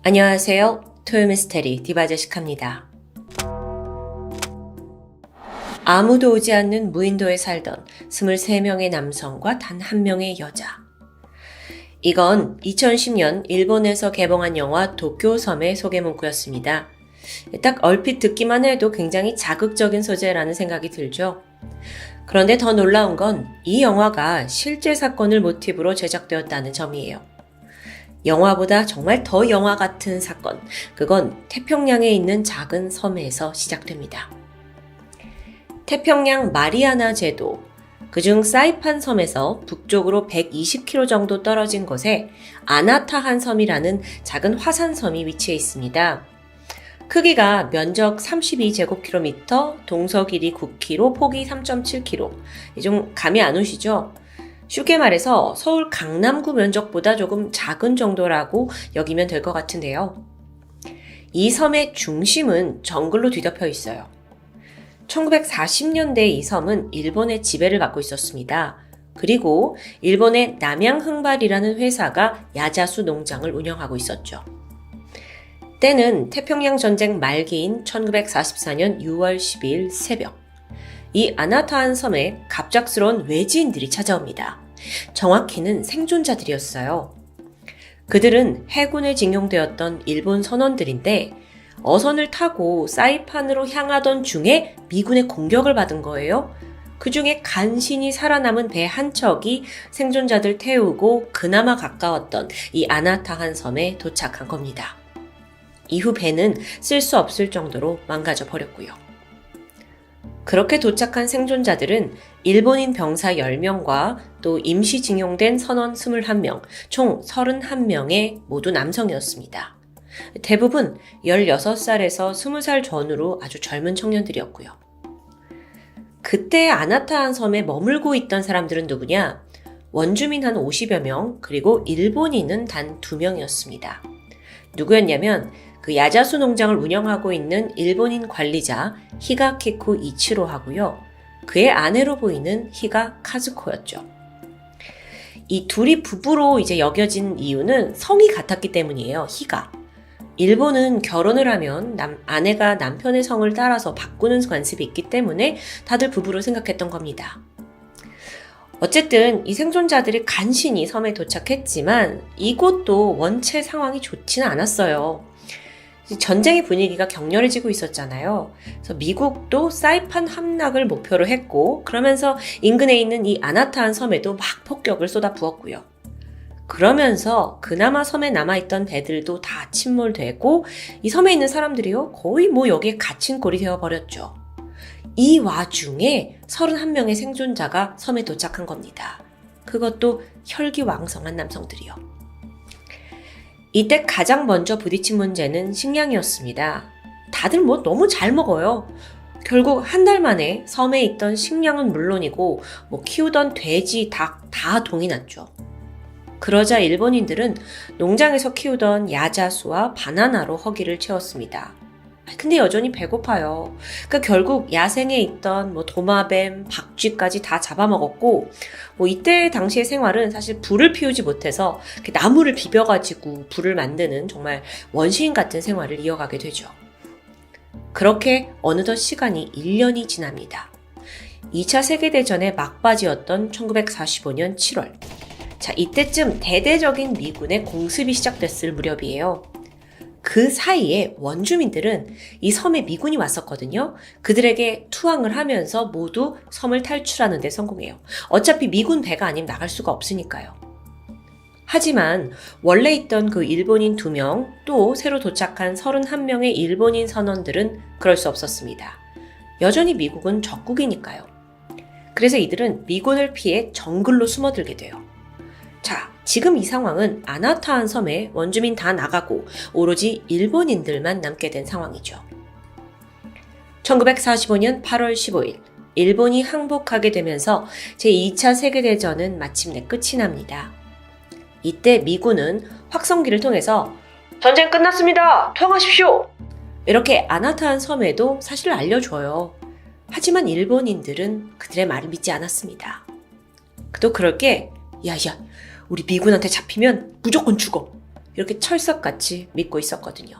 안녕하세요. 토요미스테리 디바제식합니다. 아무도 오지 않는 무인도에 살던 23명의 남성과 단 한 명의 여자. 이건 2010년 일본에서 개봉한 영화 도쿄섬의 소개문구였습니다. 딱 얼핏 듣기만 해도 굉장히 자극적인 소재라는 생각이 들죠. 그런데 더 놀라운 건 이 영화가 실제 사건을 모티브로 제작되었다는 점이에요. 영화보다 정말 더 영화 같은 사건, 그건 태평양에 있는 작은 섬에서 시작됩니다. 태평양 마리아나 제도, 그중 사이판 섬에서 북쪽으로 120km 정도 떨어진 곳에 아나타한 섬이라는 작은 화산섬이 위치해 있습니다. 크기가 면적 32제곱킬로미터, 동서 길이 9km, 폭이 3.7km. 좀 감이 안 오시죠? 쉽게 말해서 서울 강남구 면적보다 조금 작은 정도라고 여기면 될 것 같은데요. 이 섬의 중심은 정글로 뒤덮여 있어요. 1940년대 이 섬은 일본의 지배를 받고 있었습니다. 그리고 일본의 남양흥발이라는 회사가 야자수 농장을 운영하고 있었죠. 때는 태평양 전쟁 말기인 1944년 6월 12일 새벽. 이 아나타한 섬에 갑작스러운 외지인들이 찾아옵니다. 정확히는 생존자들이었어요. 그들은 해군에 징용되었던 일본 선원들인데 어선을 타고 사이판으로 향하던 중에 미군의 공격을 받은 거예요. 그 중에 간신히 살아남은 배 한 척이 생존자들 태우고 그나마 가까웠던 이 아나타한 섬에 도착한 겁니다. 이후 배는 쓸 수 없을 정도로 망가져 버렸고요. 그렇게 도착한 생존자들은 일본인 병사 10명과 또 임시징용된 선원 21명, 총 31명의 모두 남성이었습니다. 대부분 16살에서 20살 전후로 아주 젊은 청년들이었고요. 그때 아나타한 섬에 머물고 있던 사람들은 누구냐? 원주민 한 50여 명, 그리고 일본인은 단 2명이었습니다. 누구였냐면 그 야자수 농장을 운영하고 있는 일본인 관리자 히가키쿠 이치로하고요. 그의 아내로 보이는 히가 카즈코였죠. 이 둘이 부부로 이제 여겨진 이유는 성이 같았기 때문이에요. 히가. 일본은 결혼을 하면 아내가 남편의 성을 따라서 바꾸는 관습이 있기 때문에 다들 부부로 생각했던 겁니다. 어쨌든 이 생존자들이 간신히 섬에 도착했지만 이곳도 원체 상황이 좋지는 않았어요. 전쟁의 분위기가 격렬해지고 있었잖아요. 그래서 미국도 사이판 함락을 목표로 했고 그러면서 인근에 있는 이 아나타한 섬에도 막 폭격을 쏟아부었고요. 그러면서 그나마 섬에 남아있던 배들도 다 침몰되고 이 섬에 있는 사람들이요 거의 여기에 갇힌 꼴이 되어버렸죠. 이 와중에 31명의 생존자가 섬에 도착한 겁니다. 그것도 혈기왕성한 남성들이요. 이때 가장 먼저 부딪힌 문제는 식량이었습니다. 다들 너무 잘 먹어요. 결국 한 달 만에 섬에 있던 식량은 물론이고 키우던 돼지, 닭 다 동이 났죠. 그러자 일본인들은 농장에서 키우던 야자수와 바나나로 허기를 채웠습니다. 근데 여전히 배고파요. 그러니까 결국 야생에 있던 도마뱀, 박쥐까지 다 잡아먹었고 이때 당시의 생활은 사실 불을 피우지 못해서 나무를 비벼가지고 불을 만드는 정말 원시인 같은 생활을 이어가게 되죠. 그렇게 어느덧 시간이 1년이 지납니다. 2차 세계대전의 막바지였던 1945년 7월. 자, 이때쯤 대대적인 미군의 공습이 시작됐을 무렵이에요. 그 사이에 원주민들은 이 섬에 미군이 왔었거든요. 그들에게 투항을 하면서 모두 섬을 탈출하는 데 성공해요. 어차피 미군 배가 아니면 나갈 수가 없으니까요. 하지만 원래 있던 그 일본인 2명, 또 새로 도착한 31명의 일본인 선원들은 그럴 수 없었습니다. 여전히 미국은 적국이니까요. 그래서 이들은 미군을 피해 정글로 숨어들게 돼요. 자, 지금 이 상황은 아나타한 섬에 원주민 다 나가고 오로지 일본인들만 남게 된 상황이죠. 1945년 8월 15일, 일본이 항복하게 되면서 제2차 세계대전은 마침내 끝이 납니다. 이때 미군은 확성기를 통해서 전쟁 끝났습니다! 퇴항하십시오! 이렇게 아나타한 섬에도 사실을 알려줘요. 하지만 일본인들은 그들의 말을 믿지 않았습니다. 또 그럴 게 야야 우리 미군한테 잡히면 무조건 죽어. 이렇게 철석같이 믿고 있었거든요.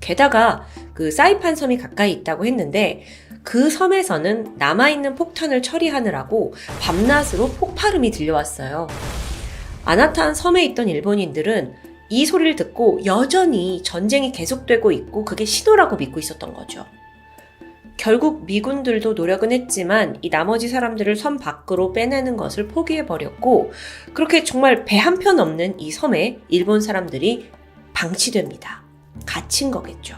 게다가 그 사이판 섬이 가까이 있다고 했는데 그 섬에서는 남아있는 폭탄을 처리하느라고 밤낮으로 폭발음이 들려왔어요. 아나탄 섬에 있던 일본인들은 이 소리를 듣고 여전히 전쟁이 계속되고 있고 그게 신호라고 믿고 있었던 거죠. 결국 미군들도 노력은 했지만 이 나머지 사람들을 섬 밖으로 빼내는 것을 포기해버렸고 그렇게 정말 배 한 편 없는 이 섬에 일본 사람들이 방치됩니다. 갇힌 거겠죠.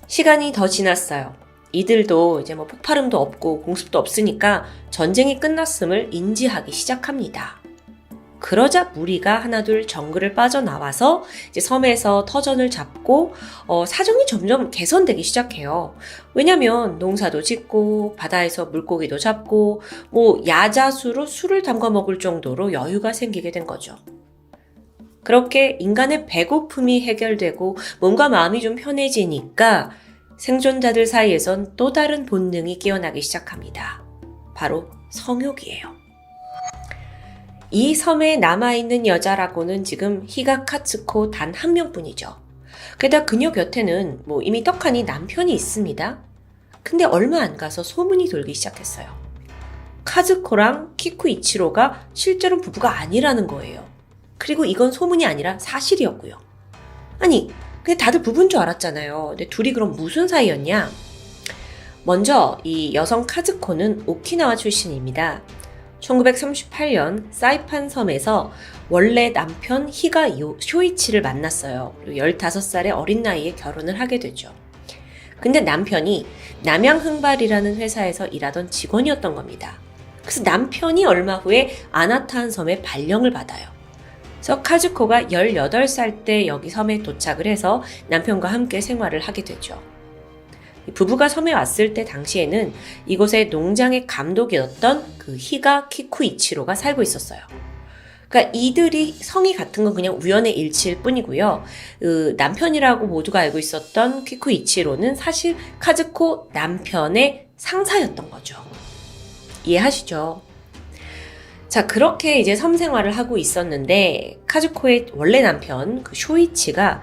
시간이 더 지났어요. 이들도 이제 폭발음도 없고 공습도 없으니까 전쟁이 끝났음을 인지하기 시작합니다. 그러자 무리가 하나둘 정글을 빠져나와서 이제 섬에서 터전을 잡고 사정이 점점 개선되기 시작해요. 왜냐면 농사도 짓고 바다에서 물고기도 잡고 야자수로 술을 담가 먹을 정도로 여유가 생기게 된 거죠. 그렇게 인간의 배고픔이 해결되고 몸과 마음이 좀 편해지니까 생존자들 사이에선 또 다른 본능이 깨어나기 시작합니다. 바로 성욕이에요. 이 섬에 남아있는 여자라고는 지금 히가 카츠코 단 한 명뿐이죠. 게다가 그녀 곁에는 이미 떡하니 남편이 있습니다. 근데 얼마 안 가서 소문이 돌기 시작했어요. 카즈코랑 키쿠 이치로가 실제로 부부가 아니라는 거예요. 그리고 이건 소문이 아니라 사실이었고요. 아니, 근데 다들 부부인 줄 알았잖아요. 근데 둘이 그럼 무슨 사이였냐? 먼저 이 여성 카즈코는 오키나와 출신입니다. 1938년 사이판 섬에서 원래 남편 히가 쇼이치를 만났어요. 그리고 15살의 어린 나이에 결혼을 하게 되죠. 근데 남편이 남양흥발이라는 회사에서 일하던 직원이었던 겁니다. 그래서 남편이 얼마 후에 아나탄 섬에 발령을 받아요. 그래서 카즈코가 18살 때 여기 섬에 도착을 해서 남편과 함께 생활을 하게 되죠. 부부가 섬에 왔을 때 당시에는 이곳의 농장의 감독이었던 그 히가 키쿠이치로가 살고 있었어요. 그러니까 이들이 성이 같은 건 그냥 우연의 일치일 뿐이고요. 남편이라고 모두가 알고 있었던 키쿠이치로는 사실 카즈코 남편의 상사였던 거죠. 이해하시죠? 자, 그렇게 이제 섬 생활을 하고 있었는데 카즈코의 원래 남편 그 쇼이치가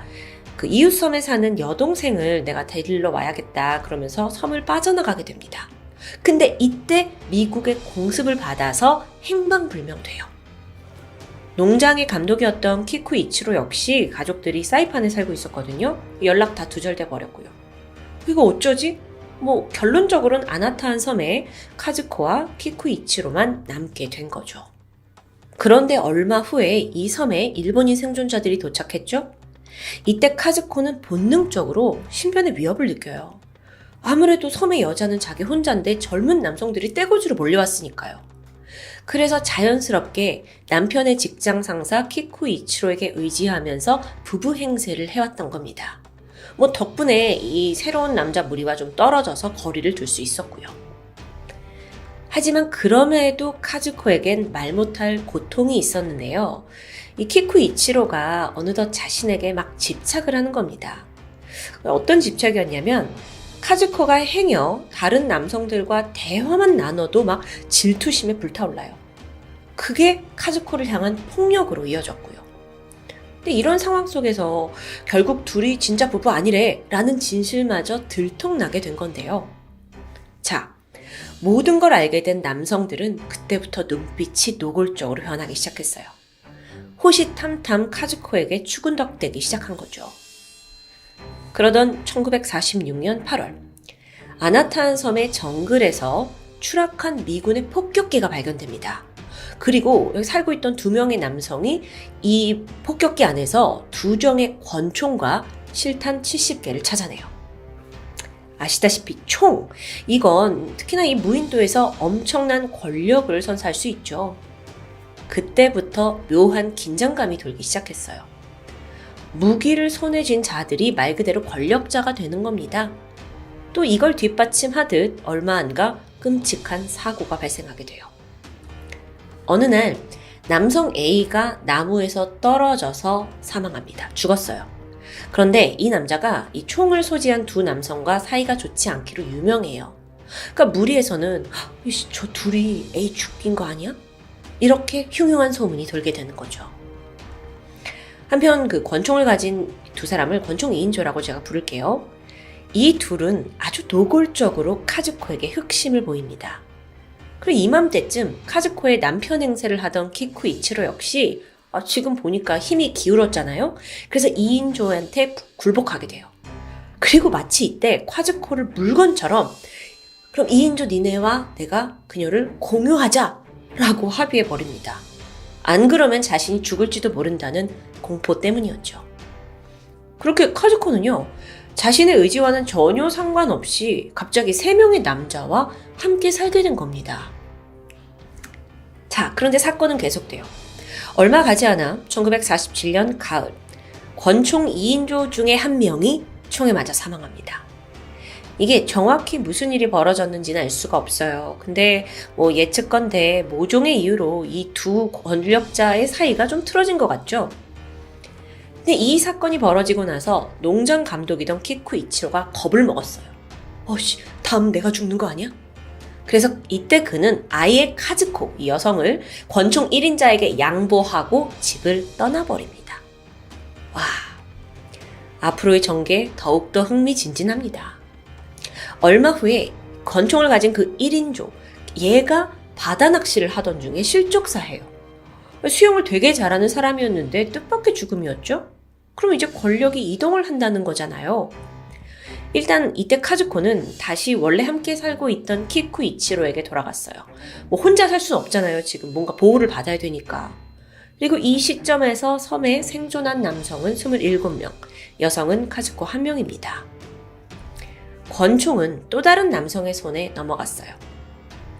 그 이웃섬에 사는 여동생을 내가 데리러 와야겠다 그러면서 섬을 빠져나가게 됩니다. 근데 이때 미국의 공습을 받아서 행방불명돼요. 농장의 감독이었던 키쿠 이치로 역시 가족들이 사이판에 살고 있었거든요. 연락 다 두절돼 버렸고요. 이거 어쩌지? 결론적으로는 아나탄 섬에 카즈코와 키쿠 이치로만 남게 된 거죠. 그런데 얼마 후에 이 섬에 일본인 생존자들이 도착했죠? 이때 카즈코는 본능적으로 신변의 위협을 느껴요. 아무래도 섬의 여자는 자기 혼자인데 젊은 남성들이 떼거지로 몰려왔으니까요. 그래서 자연스럽게 남편의 직장 상사 키쿠 이치로에게 의지하면서 부부 행세를 해왔던 겁니다. 덕분에 이 새로운 남자 무리와 좀 떨어져서 거리를 둘 수 있었고요. 하지만 그럼에도 카즈코에겐 말 못할 고통이 있었는데요. 이 키쿠 이치로가 어느덧 자신에게 막 집착을 하는 겁니다. 어떤 집착이었냐면 카즈코가 행여 다른 남성들과 대화만 나눠도 막 질투심에 불타올라요. 그게 카즈코를 향한 폭력으로 이어졌고요. 근데 이런 상황 속에서 결국 둘이 진짜 부부 아니래 라는 진실마저 들통나게 된 건데요. 자, 모든 걸 알게 된 남성들은 그때부터 눈빛이 노골적으로 변하기 시작했어요. 호시탐탐 카즈코에게 추근덕대기 시작한 거죠. 그러던 1946년 8월 아나탄 섬의 정글에서 추락한 미군의 폭격기가 발견됩니다. 그리고 여기 살고 있던 2명의 남성이 이 폭격기 안에서 2정의 권총과 실탄 70개를 찾아내요. 아시다시피 총! 이건 특히나 이 무인도에서 엄청난 권력을 선사할 수 있죠. 그때부터 묘한 긴장감이 돌기 시작했어요. 무기를 손에 쥔 자들이 말 그대로 권력자가 되는 겁니다. 또 이걸 뒷받침하듯 얼마 안 가 끔찍한 사고가 발생하게 돼요. 어느 날 남성 A가 나무에서 떨어져서 사망합니다. 죽었어요. 그런데 이 남자가 이 총을 소지한 2 남성과 사이가 좋지 않기로 유명해요. 그러니까 무리에서는 저 둘이 A 죽인 거 아니야? 이렇게 흉흉한 소문이 돌게 되는 거죠. 한편 그 권총을 가진 두 사람을 권총 2인조라고 제가 부를게요. 이 둘은 아주 노골적으로 카즈코에게 흑심을 보입니다. 그리고 이맘때쯤 카즈코의 남편 행세를 하던 키쿠 이치로 역시 지금 보니까 힘이 기울었잖아요. 그래서 2인조한테 굴복하게 돼요. 그리고 마치 이때 카즈코를 물건처럼 그럼 2인조 니네와 내가 그녀를 공유하자라고 합의해버립니다. 안 그러면 자신이 죽을지도 모른다는 공포 때문이었죠. 그렇게 카즈코는요, 자신의 의지와는 전혀 상관없이 갑자기 3명의 남자와 함께 살게 된 겁니다. 자, 그런데 사건은 계속돼요. 얼마 가지 않아 1947년 가을, 권총 2인조 중에 한 명이 총에 맞아 사망합니다. 이게 정확히 무슨 일이 벌어졌는지는 알 수가 없어요. 근데 예측건데 모종의 이유로 이 두 권력자의 사이가 좀 틀어진 것 같죠? 근데 이 사건이 벌어지고 나서 농장 감독이던 키쿠 이치로가 겁을 먹었어요. 다음 내가 죽는 거 아니야? 그래서 이때 그는 아예 카즈코, 이 여성을 권총 1인자에게 양보하고 집을 떠나버립니다. 와, 앞으로의 전개 더욱더 흥미진진합니다. 얼마 후에 권총을 가진 그 1인조, 얘가 바다 낚시를 하던 중에 실족사해요. 수영을 되게 잘하는 사람이었는데 뜻밖의 죽음이었죠? 그럼 이제 권력이 이동을 한다는 거잖아요. 일단 이때 카즈코는 다시 원래 함께 살고 있던 키쿠 이치로에게 돌아갔어요. 혼자 살 수는 없잖아요. 지금 뭔가 보호를 받아야 되니까. 그리고 이 시점에서 섬에 생존한 남성은 27명, 여성은 카즈코 1명입니다. 권총은 또 다른 남성의 손에 넘어갔어요.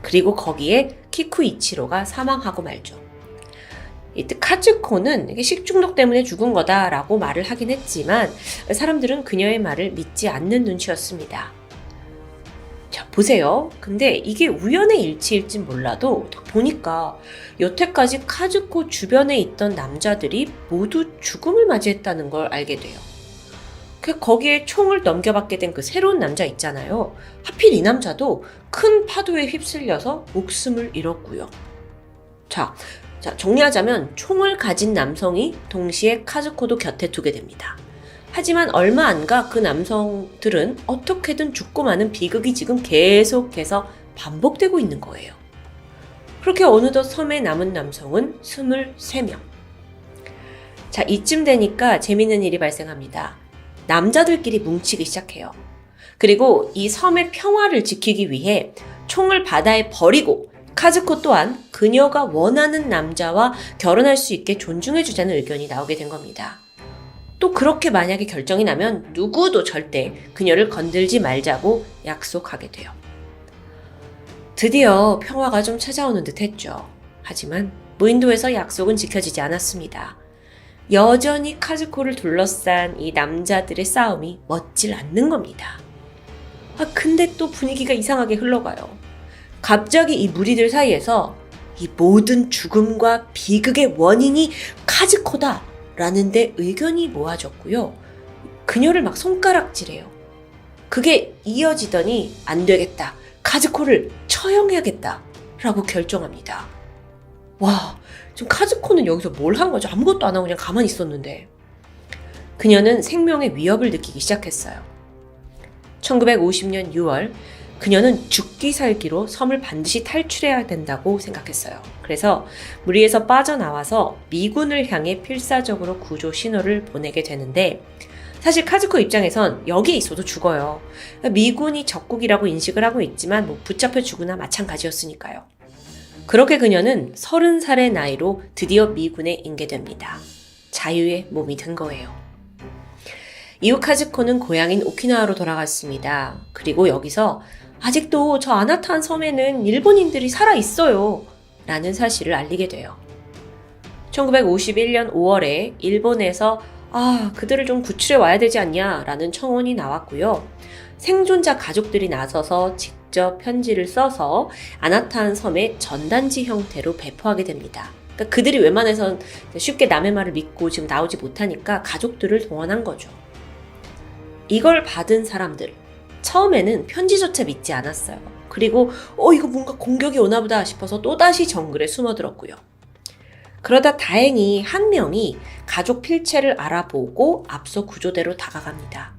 그리고 거기에 키쿠 이치로가 사망하고 말죠. 이때 카즈코는 이게 식중독 때문에 죽은 거다라고 말을 하긴 했지만 사람들은 그녀의 말을 믿지 않는 눈치였습니다. 자, 보세요. 근데 이게 우연의 일치일진 몰라도 딱 보니까 여태까지 카즈코 주변에 있던 남자들이 모두 죽음을 맞이했다는 걸 알게 돼요. 거기에 총을 넘겨받게 된 그 새로운 남자 있잖아요. 하필 이 남자도 큰 파도에 휩쓸려서 목숨을 잃었고요. 자, 정리하자면 총을 가진 남성이 동시에 카즈코도 곁에 두게 됩니다. 하지만 얼마 안 가 그 남성들은 어떻게든 죽고 마는 비극이 지금 계속해서 반복되고 있는 거예요. 그렇게 어느덧 섬에 남은 남성은 23명. 자, 이쯤 되니까 재밌는 일이 발생합니다. 남자들끼리 뭉치기 시작해요. 그리고 이 섬의 평화를 지키기 위해 총을 바다에 버리고 카즈코 또한 그녀가 원하는 남자와 결혼할 수 있게 존중해주자는 의견이 나오게 된 겁니다. 또 그렇게 만약에 결정이 나면 누구도 절대 그녀를 건들지 말자고 약속하게 돼요. 드디어 평화가 좀 찾아오는 듯 했죠. 하지만 무인도에서 약속은 지켜지지 않았습니다. 여전히 카즈코를 둘러싼 이 남자들의 싸움이 멎질 않는 겁니다. 근데 또 분위기가 이상하게 흘러가요. 갑자기 이 무리들 사이에서 이 모든 죽음과 비극의 원인이 카즈코다 라는 데 의견이 모아졌고요. 그녀를 막 손가락질해요. 그게 이어지더니 안 되겠다. 카즈코를 처형해야겠다 라고 결정합니다. 와, 지금 카즈코는 여기서 뭘 한 거죠? 아무것도 안 하고 그냥 가만히 있었는데. 그녀는 생명의 위협을 느끼기 시작했어요. 1950년 6월 그녀는 죽기 살기로 섬을 반드시 탈출해야 된다고 생각했어요. 그래서 무리에서 빠져나와서 미군을 향해 필사적으로 구조 신호를 보내게 되는데 사실 카즈코 입장에선 여기에 있어도 죽어요. 미군이 적국이라고 인식을 하고 있지만 붙잡혀 죽으나 마찬가지였으니까요. 그렇게 그녀는 30살의 나이로 드디어 미군에 인계됩니다. 자유의 몸이 된 거예요. 이후 카즈코는 고향인 오키나와로 돌아갔습니다. 그리고 여기서 아직도 저 아나탄 섬에는 일본인들이 살아있어요 라는 사실을 알리게 돼요. 1951년 5월에 일본에서 그들을 좀 구출해 와야 되지 않냐 라는 청원이 나왔고요. 생존자 가족들이 나서서 직접 편지를 써서 아나탄 섬에 전단지 형태로 배포하게 됩니다. 그러니까 그들이 웬만해선 쉽게 남의 말을 믿고 지금 나오지 못하니까 가족들을 동원한 거죠. 이걸 받은 사람들 처음에는 편지조차 믿지 않았어요. 그리고 이거 뭔가 공격이 오나 보다 싶어서 또다시 정글에 숨어들었고요. 그러다 다행히 한 명이 가족 필체를 알아보고 앞서 구조대로 다가갑니다.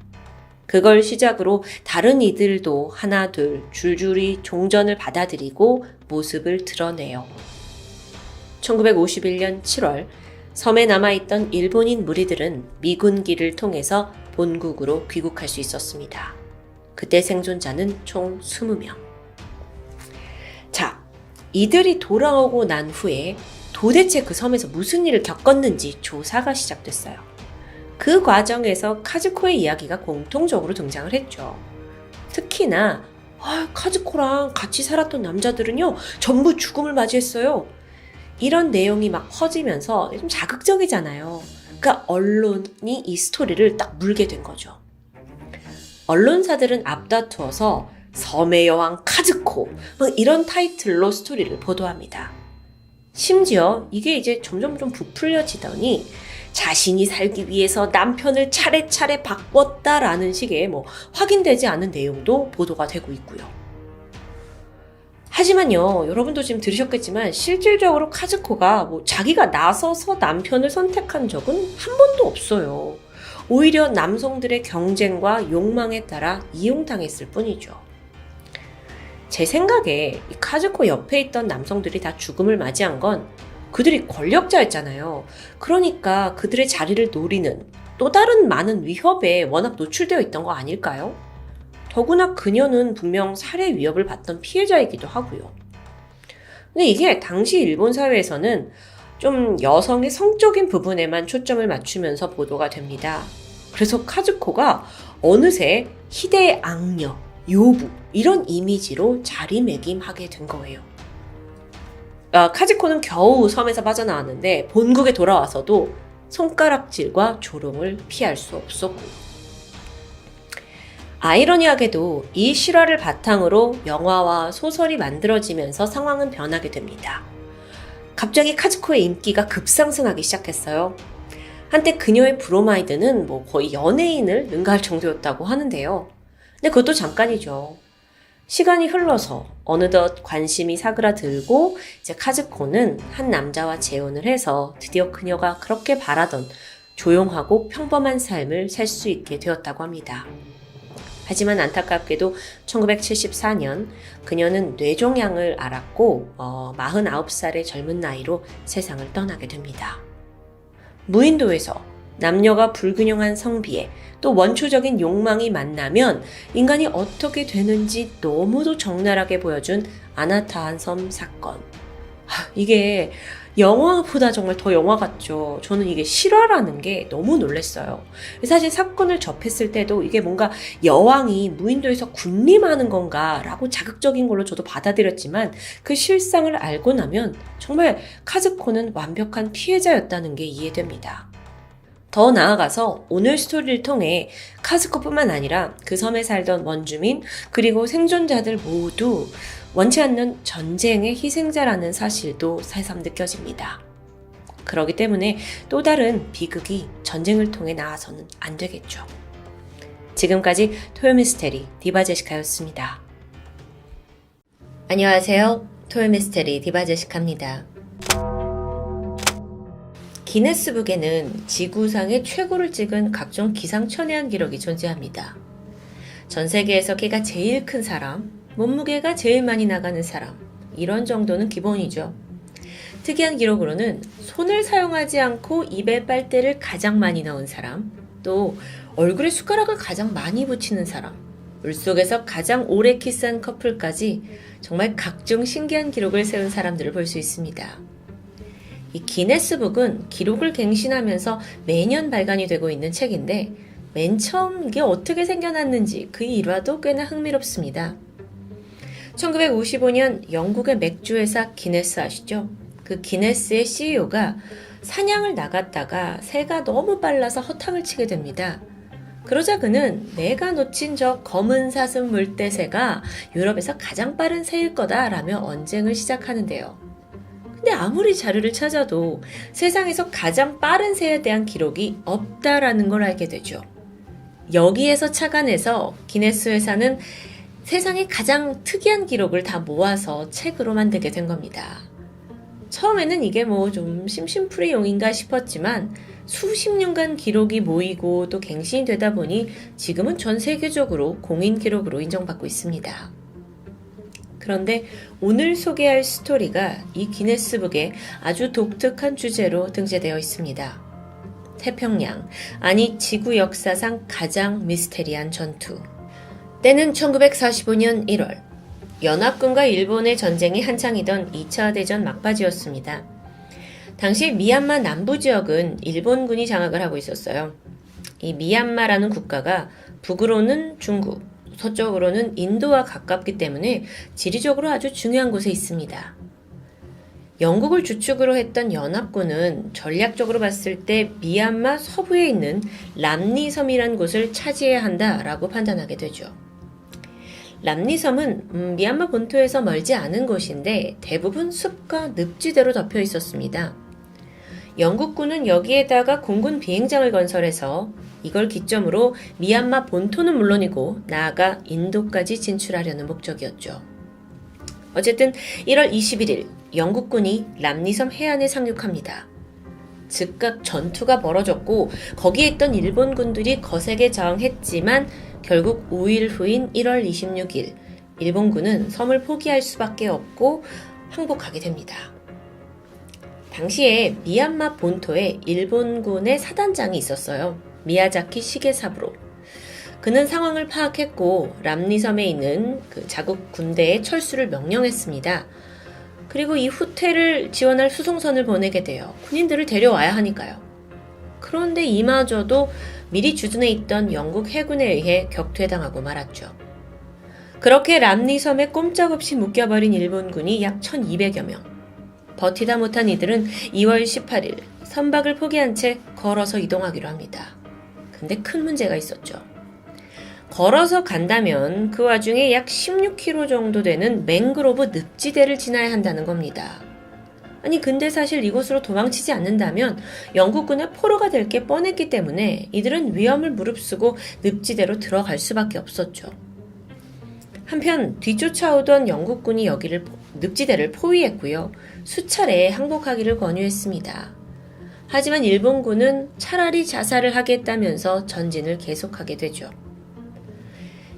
그걸 시작으로 다른 이들도 하나 둘 줄줄이 종전을 받아들이고 모습을 드러내요. 1951년 7월 섬에 남아있던 일본인 무리들은 미군기를 통해서 본국으로 귀국할 수 있었습니다. 그때 생존자는 총 20명. 자, 이들이 돌아오고 난 후에 도대체 그 섬에서 무슨 일을 겪었는지 조사가 시작됐어요. 그 과정에서 카즈코의 이야기가 공통적으로 등장을 했죠. 특히나 카즈코랑 같이 살았던 남자들은요, 전부 죽음을 맞이했어요. 이런 내용이 막 퍼지면서 좀 자극적이잖아요. 그러니까 언론이 이 스토리를 딱 물게 된 거죠. 언론사들은 앞다투어서 섬의 여왕 카즈코 이런 타이틀로 스토리를 보도합니다. 심지어 이게 이제 점점 좀 부풀려지더니 자신이 살기 위해서 남편을 차례차례 바꿨다라는 식의 확인되지 않은 내용도 보도가 되고 있고요. 하지만요, 여러분도 지금 들으셨겠지만 실질적으로 카즈코가 자기가 나서서 남편을 선택한 적은 한 번도 없어요. 오히려 남성들의 경쟁과 욕망에 따라 이용당했을 뿐이죠. 제 생각에 이 카즈코 옆에 있던 남성들이 다 죽음을 맞이한 건 그들이 권력자였잖아요. 그러니까 그들의 자리를 노리는 또 다른 많은 위협에 워낙 노출되어 있던 거 아닐까요? 더구나 그녀는 분명 살해 위협을 받던 피해자이기도 하고요. 근데 이게 당시 일본 사회에서는 좀 여성의 성적인 부분에만 초점을 맞추면서 보도가 됩니다. 그래서 카즈코가 어느새 희대의 악녀, 요부 이런 이미지로 자리매김하게 된 거예요. 카즈코는 겨우 섬에서 빠져나왔는데 본국에 돌아와서도 손가락질과 조롱을 피할 수 없었고요. 아이러니하게도 이 실화를 바탕으로 영화와 소설이 만들어지면서 상황은 변하게 됩니다. 갑자기 카즈코의 인기가 급상승하기 시작했어요. 한때 그녀의 브로마이드는 거의 연예인을 능가할 정도였다고 하는데요. 근데 그것도 잠깐이죠. 시간이 흘러서 어느덧 관심이 사그라들고 이제 카즈코는 한 남자와 재혼을 해서 드디어 그녀가 그렇게 바라던 조용하고 평범한 삶을 살 수 있게 되었다고 합니다. 하지만 안타깝게도 1974년 그녀는 뇌종양을 앓았고 49살의 젊은 나이로 세상을 떠나게 됩니다. 무인도에서 남녀가 불균형한 성비에 또 원초적인 욕망이 만나면 인간이 어떻게 되는지 너무도 적나라하게 보여준 아나타한 섬 사건. 이게 영화보다 정말 더 영화 같죠. 저는 이게 실화라는 게 너무 놀랐어요. 사실 사건을 접했을 때도 이게 뭔가 여왕이 무인도에서 군림하는 건가 라고 자극적인 걸로 저도 받아들였지만 그 실상을 알고 나면 정말 카즈코는 완벽한 피해자였다는 게 이해됩니다. 더 나아가서 오늘 스토리를 통해 카즈코뿐만 아니라 그 섬에 살던 원주민 그리고 생존자들 모두 원치 않는 전쟁의 희생자라는 사실도 새삼 느껴집니다. 그렇기 때문에 또 다른 비극이 전쟁을 통해 나와서는 안 되겠죠. 지금까지 토요미스테리 디바제시카였습니다. 안녕하세요. 토요미스테리 디바제시카입니다. 기네스북에는 지구상의 최고를 찍은 각종 기상천외한 기록이 존재합니다. 전 세계에서 키가 제일 큰 사람, 몸무게가 제일 많이 나가는 사람, 이런 정도는 기본이죠. 특이한 기록으로는 손을 사용하지 않고 입에 빨대를 가장 많이 넣은 사람, 또 얼굴에 숟가락을 가장 많이 붙이는 사람, 물속에서 가장 오래 키스한 커플까지 정말 각종 신기한 기록을 세운 사람들을 볼 수 있습니다. 이 기네스북은 기록을 갱신하면서 매년 발간이 되고 있는 책인데 맨 처음 이게 어떻게 생겨났는지 그 일화도 꽤나 흥미롭습니다. 1955년 영국의 맥주 회사 기네스 아시죠? 그 기네스의 CEO가 사냥을 나갔다가 새가 너무 빨라서 허탕을 치게 됩니다. 그러자 그는 내가 놓친 저 검은 사슴 물대새가 유럽에서 가장 빠른 새일 거다라며 언쟁을 시작하는데요. 근데 아무리 자료를 찾아도 세상에서 가장 빠른 새에 대한 기록이 없다라는 걸 알게 되죠. 여기에서 착안해서 기네스 회사는 세상의 가장 특이한 기록을 다 모아서 책으로 만들게 된 겁니다. 처음에는 이게 좀 심심풀이용인가 싶었지만 수십 년간 기록이 모이고 또 갱신이 되다 보니 지금은 전 세계적으로 공인 기록으로 인정받고 있습니다. 그런데 오늘 소개할 스토리가 이 기네스북에 아주 독특한 주제로 등재되어 있습니다. 태평양, 아니 지구 역사상 가장 미스테리한 전투. 때는 1945년 1월, 연합군과 일본의 전쟁이 한창이던 2차 대전 막바지였습니다. 당시 미얀마 남부 지역은 일본군이 장악을 하고 있었어요. 이 미얀마라는 국가가 북으로는 중국, 서쪽으로는 인도와 가깝기 때문에 지리적으로 아주 중요한 곳에 있습니다. 영국을 주축으로 했던 연합군은 전략적으로 봤을 때 미얀마 서부에 있는 람니섬이라는 곳을 차지해야 한다라고 판단하게 되죠. 람니섬은 미얀마 본토에서 멀지 않은 곳인데 대부분 숲과 늪지대로 덮여 있었습니다. 영국군은 여기에다가 공군 비행장을 건설해서 이걸 기점으로 미얀마 본토는 물론이고 나아가 인도까지 진출하려는 목적이었죠. 어쨌든 1월 21일 영국군이 람니섬 해안에 상륙합니다. 즉각 전투가 벌어졌고 거기에 있던 일본군들이 거세게 저항했지만 결국 5일 후인 1월 26일 일본군은 섬을 포기할 수밖에 없고 항복하게 됩니다. 당시에 미얀마 본토에 일본군의 사단장이 있었어요. 미야자키 시게사부로. 그는 상황을 파악했고 람니섬에 있는 그 자국 군대에 철수를 명령했습니다. 그리고 이 후퇴를 지원할 수송선을 보내게 돼요. 군인들을 데려와야 하니까요. 그런데 이마저도 미리 주둔해 있던 영국 해군에 의해 격퇴당하고 말았죠. 그렇게 람니섬에 꼼짝없이 묶여버린 일본군이 약 1200여 명. 버티다 못한 이들은 2월 18일 선박을 포기한 채 걸어서 이동하기로 합니다. 근데 큰 문제가 있었죠. 걸어서 간다면 그 와중에 약 16km 정도 되는 맹그로브 늪지대를 지나야 한다는 겁니다. 아니 근데 사실 이곳으로 도망치지 않는다면 영국군의 포로가 될 게 뻔했기 때문에 이들은 위험을 무릅쓰고 늪지대로 들어갈 수밖에 없었죠. 한편 뒤쫓아오던 영국군이 여기를 늪지대를 포위했고요. 수차례 항복하기를 권유했습니다. 하지만 일본군은 차라리 자살을 하겠다면서 전진을 계속하게 되죠.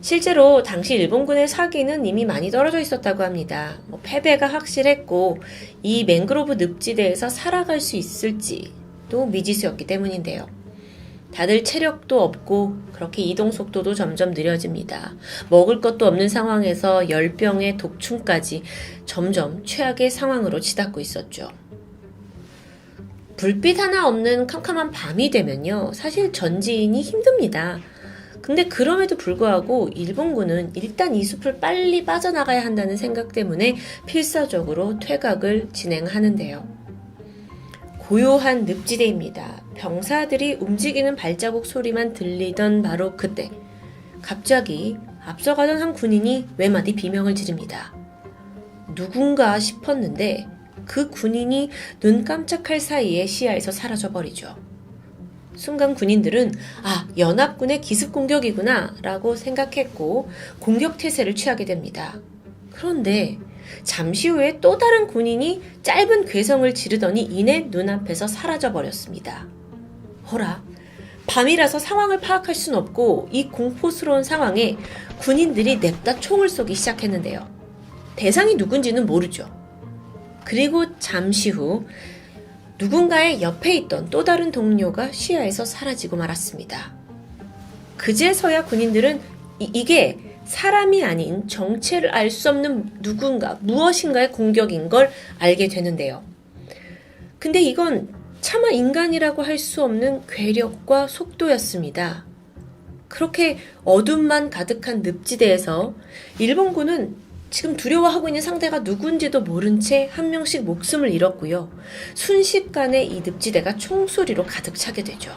실제로 당시 일본군의 사기는 이미 많이 떨어져 있었다고 합니다. 패배가 확실했고 이 맹그로브 늪지대에서 살아갈 수 있을지도 미지수였기 때문인데요. 다들 체력도 없고 그렇게 이동 속도도 점점 느려집니다. 먹을 것도 없는 상황에서 열병의 독충까지 점점 최악의 상황으로 치닫고 있었죠. 불빛 하나 없는 캄캄한 밤이 되면요. 사실 전진이 힘듭니다. 근데 그럼에도 불구하고 일본군은 일단 이 숲을 빨리 빠져나가야 한다는 생각 때문에 필사적으로 퇴각을 진행하는데요. 고요한 늪지대입니다. 병사들이 움직이는 발자국 소리만 들리던 바로 그때 갑자기 앞서가던 한 군인이 외마디 비명을 지릅니다. 누군가 싶었는데 그 군인이 눈 깜짝할 사이에 시야에서 사라져버리죠. 순간 군인들은 연합군의 기습 공격이구나 라고 생각했고 공격 태세를 취하게 됩니다. 그런데 잠시 후에 또 다른 군인이 짧은 괴성을 지르더니 이내 눈앞에서 사라져버렸습니다. 허라, 밤이라서 상황을 파악할 순 없고 이 공포스러운 상황에 군인들이 냅다 총을 쏘기 시작했는데요. 대상이 누군지는 모르죠. 그리고 잠시 후 누군가의 옆에 있던 또 다른 동료가 시야에서 사라지고 말았습니다. 그제서야 군인들은 이게 사람이 아닌 정체를 알 수 없는 누군가, 무엇인가의 공격인 걸 알게 되는데요. 근데 이건 차마 인간이라고 할 수 없는 괴력과 속도였습니다. 그렇게 어둠만 가득한 늪지대에서 일본군은 지금 두려워하고 있는 상대가 누군지도 모른 채 한 명씩 목숨을 잃었고요. 순식간에 이 늪지대가 총소리로 가득 차게 되죠.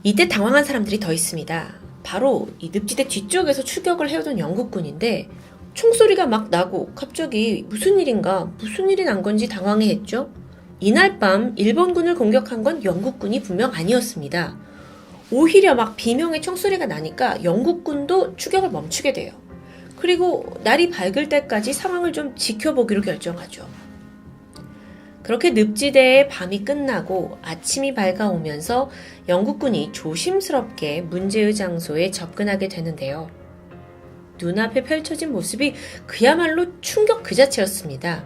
이때 당황한 사람들이 더 있습니다. 바로 이 늪지대 뒤쪽에서 추격을 해오던 영국군인데 총소리가 막 나고 갑자기 무슨 일이 난 건지 당황해했죠. 이날 밤 일본군을 공격한 건 영국군이 분명 아니었습니다. 오히려 막 비명의 총소리가 나니까 영국군도 추격을 멈추게 돼요. 그리고 날이 밝을 때까지 상황을 좀 지켜보기로 결정하죠. 그렇게 늪지대의 밤이 끝나고 아침이 밝아오면서 영국군이 조심스럽게 문제의 장소에 접근하게 되는데요. 눈앞에 펼쳐진 모습이 그야말로 충격 그 자체였습니다.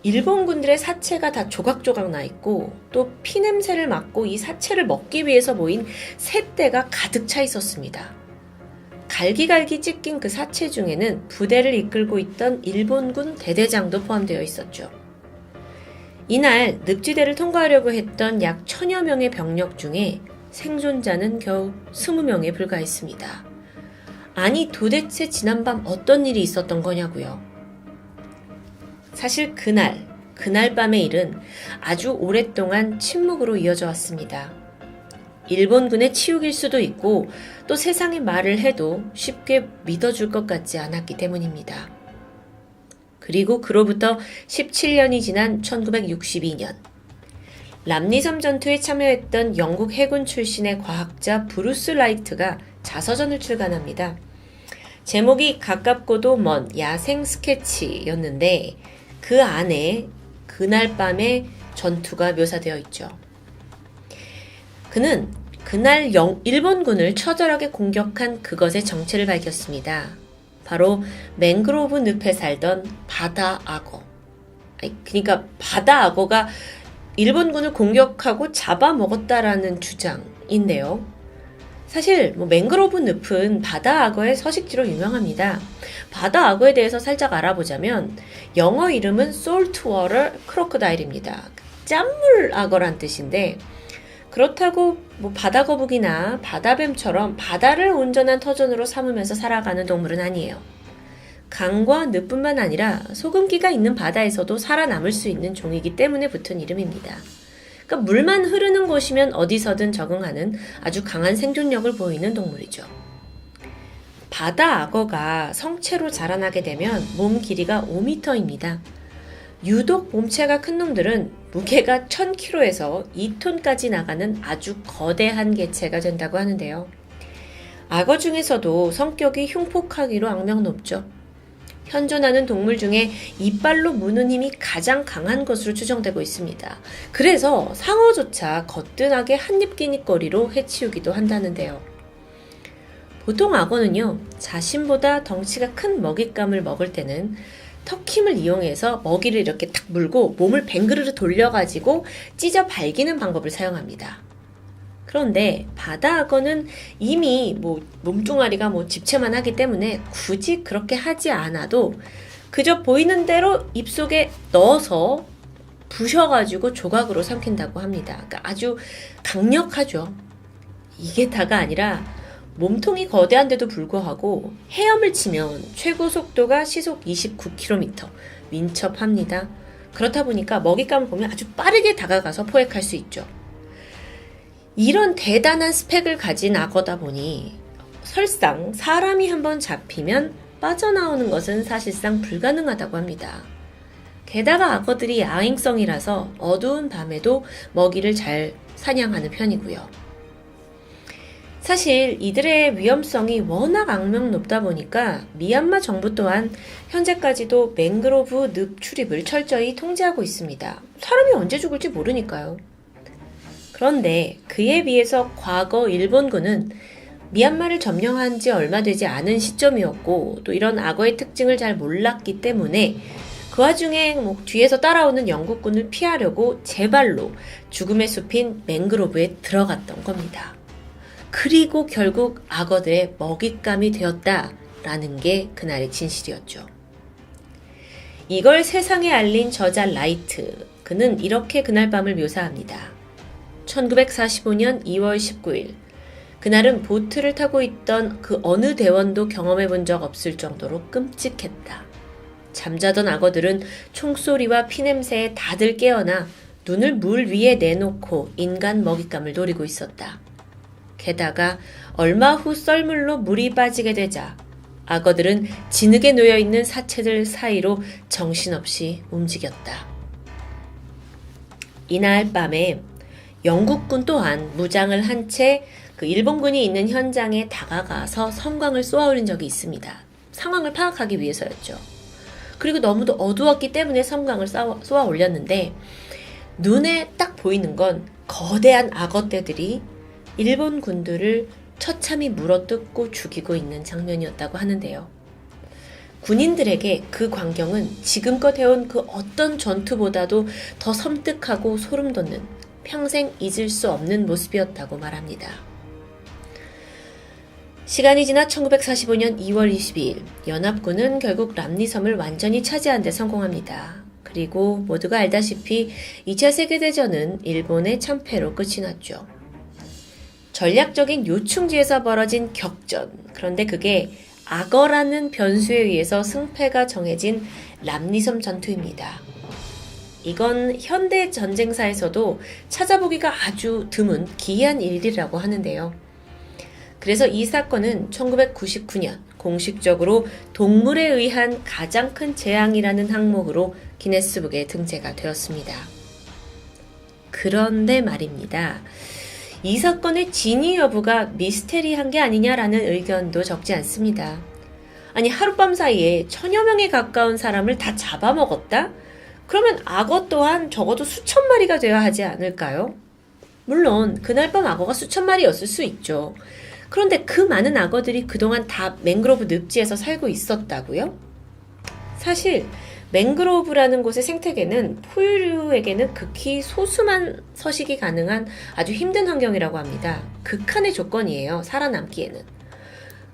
일본군들의 사체가 다 조각조각 나 있고 또 피냄새를 맡고 이 사체를 먹기 위해서 모인 새떼가 가득 차 있었습니다. 갈기갈기 찢긴 그 사체 중에는 부대를 이끌고 있던 일본군 대대장도 포함되어 있었죠. 이날 늪지대를 통과하려고 했던 약 1000여 명의 병력 중에 생존자는 겨우 20명에 불과했습니다. 아니 도대체 지난밤 어떤 일이 있었던 거냐고요. 사실 그날 밤의 일은 아주 오랫동안 침묵으로 이어져 왔습니다. 일본군의 치욕일 수도 있고 또 세상에 말을 해도 쉽게 믿어줄 것 같지 않았기 때문입니다. 그리고 그로부터 17년이 지난 1962년 람리섬 전투에 참여했던 영국 해군 출신의 과학자 브루스 라이트가 자서전을 출간합니다. 제목이 가깝고도 먼 야생 스케치였는데 그 안에 그날 밤의 전투가 묘사되어 있죠. 그는 그날 일본군을 처절하게 공격한 그것의 정체를 밝혔습니다. 바로 맹그로브 늪에 살던 바다 악어. 그러니까 바다 악어가 일본군을 공격하고 잡아먹었다라는 주장인데요. 사실 맹그로브 늪은 바다 악어의 서식지로 유명합니다. 바다 악어에 대해서 살짝 알아보자면 영어 이름은 saltwater crocodile입니다. 짠물 악어란 뜻인데 그렇다고 바다 거북이나 바다뱀처럼 바다를 온전한 터전으로 삼으면서 살아가는 동물은 아니에요. 강과 늪뿐만 아니라 소금기가 있는 바다에서도 살아남을 수 있는 종이기 때문에 붙은 이름입니다. 그러니까 물만 흐르는 곳이면 어디서든 적응하는 아주 강한 생존력을 보이는 동물이죠. 바다 악어가 성체로 자라나게 되면 몸 길이가 5m입니다. 유독 몸체가 큰 놈들은 무게가 1000kg에서 2톤까지 나가는 아주 거대한 개체가 된다고 하는데요. 악어 중에서도 성격이 흉폭하기로 악명 높죠. 현존하는 동물 중에 이빨로 무는 힘이 가장 강한 것으로 추정되고 있습니다. 그래서 상어조차 거뜬하게 한입기닉거리로 해치우기도 한다는데요. 보통 악어는요, 자신보다 덩치가 큰 먹잇감을 먹을 때는 턱 힘을 이용해서 먹이를 이렇게 탁 물고 몸을 뱅그르르 돌려가지고 찢어 발기는 방법을 사용합니다. 그런데 바다 악어는 이미 몸뚱아리가 집채만 하기 때문에 굳이 그렇게 하지 않아도 그저 보이는 대로 입속에 넣어서 부셔가지고 조각으로 삼킨다고 합니다. 그러니까 아주 강력하죠. 이게 다가 아니라 몸통이 거대한데도 불구하고 헤엄을 치면 최고 속도가 시속 29km, 민첩합니다. 그렇다 보니까 먹잇감을 보면 아주 빠르게 다가가서 포획할 수 있죠. 이런 대단한 스펙을 가진 악어다 보니 설상 사람이 한번 잡히면 빠져나오는 것은 사실상 불가능하다고 합니다. 게다가 악어들이 야행성이라서 어두운 밤에도 먹이를 잘 사냥하는 편이고요. 사실 이들의 위험성이 워낙 악명 높다 보니까 미얀마 정부 또한 현재까지도 맹그로브 늪 출입을 철저히 통제하고 있습니다. 사람이 언제 죽을지 모르니까요. 그런데 그에 비해서 과거 일본군은 미얀마를 점령한 지 얼마 되지 않은 시점이었고 또 이런 악어의 특징을 잘 몰랐기 때문에 그 와중에 뒤에서 따라오는 영국군을 피하려고 제 발로 죽음의 숲인 맹그로브에 들어갔던 겁니다. 그리고 결국 악어들의 먹잇감이 되었다라는 게 그날의 진실이었죠. 이걸 세상에 알린 저자 라이트, 그는 이렇게 그날 밤을 묘사합니다. 1945년 2월 19일, 그날은 보트를 타고 있던 그 어느 대원도 경험해 본 적 없을 정도로 끔찍했다. 잠자던 악어들은 총소리와 피냄새에 다들 깨어나 눈을 물 위에 내놓고 인간 먹잇감을 노리고 있었다. 게다가 얼마 후 썰물로 물이 빠지게 되자 악어들은 진흙에 놓여있는 사체들 사이로 정신없이 움직였다. 이날 밤에 영국군 또한 무장을 한 채 그 일본군이 있는 현장에 다가가서 섬광을 쏘아올린 적이 있습니다. 상황을 파악하기 위해서였죠. 그리고 너무도 어두웠기 때문에 섬광을 쏘아 올렸는데 눈에 딱 보이는 건 거대한 악어떼들이 일본 군들을 처참히 물어뜯고 죽이고 있는 장면이었다고 하는데요. 군인들에게 그 광경은 지금껏 해온 그 어떤 전투보다도 더 섬뜩하고 소름 돋는 평생 잊을 수 없는 모습이었다고 말합니다. 시간이 지나 1945년 2월 22일 연합군은 결국 람리섬을 완전히 차지하는 데 성공합니다. 그리고 모두가 알다시피 2차 세계대전은 일본의 참패로 끝이 났죠. 전략적인 요충지에서 벌어진 격전, 그런데 그게 악어라는 변수에 의해서 승패가 정해진 람리섬 전투입니다. 이건 현대 전쟁사에서도 찾아보기가 아주 드문 기이한 일이라고 하는데요. 그래서 이 사건은 1999년 공식적으로 동물에 의한 가장 큰 재앙이라는 항목으로 기네스북에 등재가 되었습니다. 그런데 말입니다. 이 사건의 진위 여부가 미스테리한 게 아니냐라는 의견도 적지 않습니다. 아니, 하룻밤 사이에 1000여 명에 가까운 사람을 다 잡아먹었다? 그러면 악어 또한 적어도 수천 마리가 되어야 하지 않을까요? 물론 그날 밤 악어가 수천 마리였을 수 있죠. 그런데 그 많은 악어들이 그동안 다 맹그로브 늪지에서 살고 있었다고요? 사실 맹그로브라는 곳의 생태계는 포유류에게는 극히 소수만 서식이 가능한 아주 힘든 환경이라고 합니다. 극한의 조건이에요. 살아남기에는.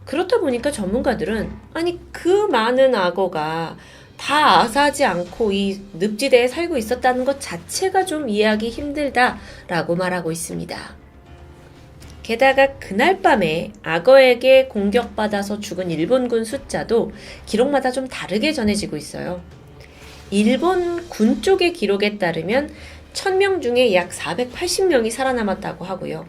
그렇다 보니까 전문가들은 아니 그 많은 악어가 다 아사하지 않고 이 늪지대에 살고 있었다는 것 자체가 좀 이해하기 힘들다라고 말하고 있습니다. 게다가 그날 밤에 악어에게 공격받아서 죽은 일본군 숫자도 기록마다 좀 다르게 전해지고 있어요. 일본 군 쪽의 기록에 따르면 1000명 중에 약 480명이 살아남았다고 하고요.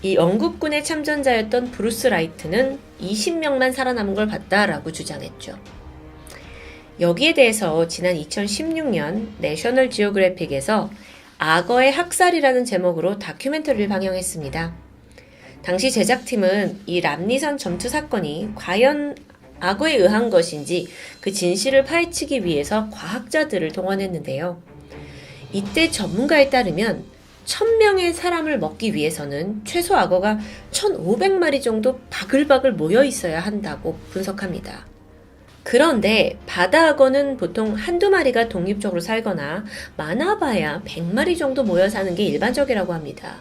이 영국군의 참전자였던 브루스 라이트는 20명만 살아남은 걸 봤다라고 주장했죠. 여기에 대해서 지난 2016년 내셔널 지오그래픽에서 악어의 학살이라는 제목으로 다큐멘터리를 방영했습니다. 당시 제작팀은 이 람리선 전투 사건이 과연 악어에 의한 것인지 그 진실을 파헤치기 위해서 과학자들을 동원했는데요. 이때 전문가에 따르면 1000명의 사람을 먹기 위해서는 최소 악어가 1500마리 정도 바글바글 모여 있어야 한다고 분석합니다. 그런데 바다 악어는 보통 한두 마리가 독립적으로 살거나 많아봐야 100마리 정도 모여 사는 게 일반적이라고 합니다.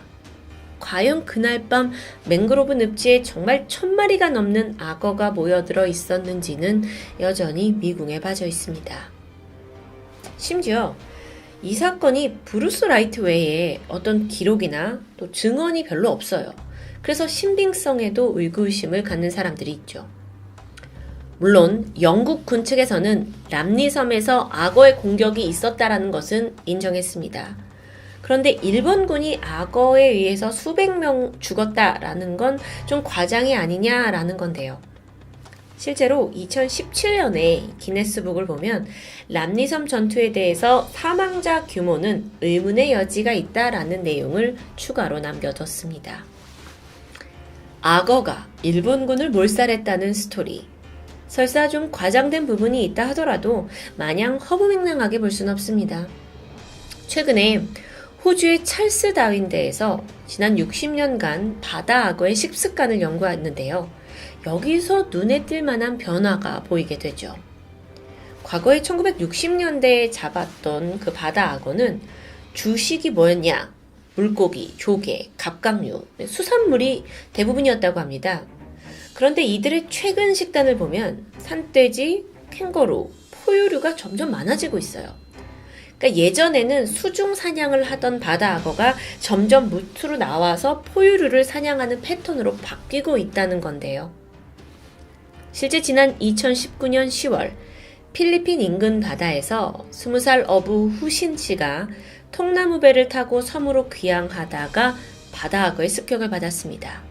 과연 그날 밤 맹그로브 늪지에 정말 1000마리가 넘는 악어가 모여들어 있었는지는 여전히 미궁에 빠져 있습니다. 심지어 이 사건이 브루스 라이트 외에 어떤 기록이나 또 증언이 별로 없어요. 그래서 신빙성에도 의구심을 갖는 사람들이 있죠. 물론 영국 군 측에서는 람리섬에서 악어의 공격이 있었다라는 것은 인정했습니다. 그런데 일본군이 악어에 의해서 수백 명 죽었다라는 건 좀 과장이 아니냐라는 건데요. 실제로 2017년에 기네스북을 보면 람리섬 전투에 대해서 사망자 규모는 의문의 여지가 있다라는 내용을 추가로 남겨뒀습니다. 악어가 일본군을 몰살했다는 스토리. 설사 좀 과장된 부분이 있다 하더라도 마냥 허무맹랑하게 볼 수는 없습니다. 최근에 호주의 찰스 다윈대에서 지난 60년간 바다 악어의 식습관을 연구했는데요. 여기서 눈에 띌 만한 변화가 보이게 되죠. 과거에 1960년대에 잡았던 그 바다 악어는 주식이 뭐였냐? 물고기, 조개, 갑각류, 수산물이 대부분이었다고 합니다. 그런데 이들의 최근 식단을 보면 산돼지, 캥거루, 포유류가 점점 많아지고 있어요. 그러니까 예전에는 수중 사냥을 하던 바다 악어가 점점 무트로 나와서 포유류를 사냥하는 패턴으로 바뀌고 있다는 건데요. 실제 지난 2019년 10월 필리핀 인근 바다에서 20살 어부 후신 씨가 통나무 배를 타고 섬으로 귀향하다가 바다 악어의 습격을 받았습니다.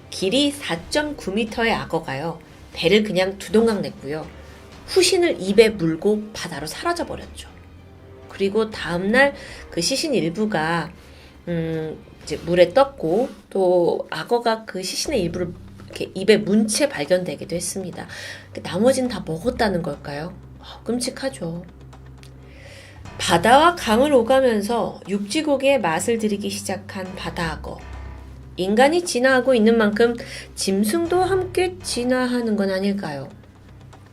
길이 4.9m의 악어가요. 배를 그냥 두동강 냈고요. 후신을 입에 물고 바다로 사라져버렸죠. 그리고 다음날 그 시신 일부가 이제 물에 떴고 또 악어가 그 시신의 일부를 이렇게 입에 문 채 발견되기도 했습니다. 나머지는 다 먹었다는 걸까요? 끔찍하죠. 바다와 강을 오가면서 육지고기의 맛을 들이기 시작한 바다악어. 인간이 진화하고 있는 만큼 짐승도 함께 진화하는 건 아닐까요?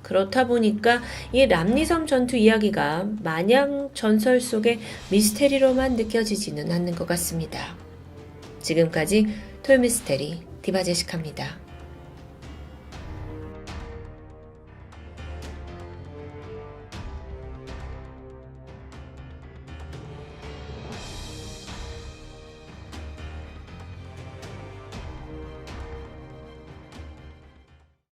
그렇다 보니까 이 람리섬 전투 이야기가 마냥 전설 속의 미스테리로만 느껴지지는 않는 것 같습니다. 지금까지 톨미스테리 디바제시카입니다.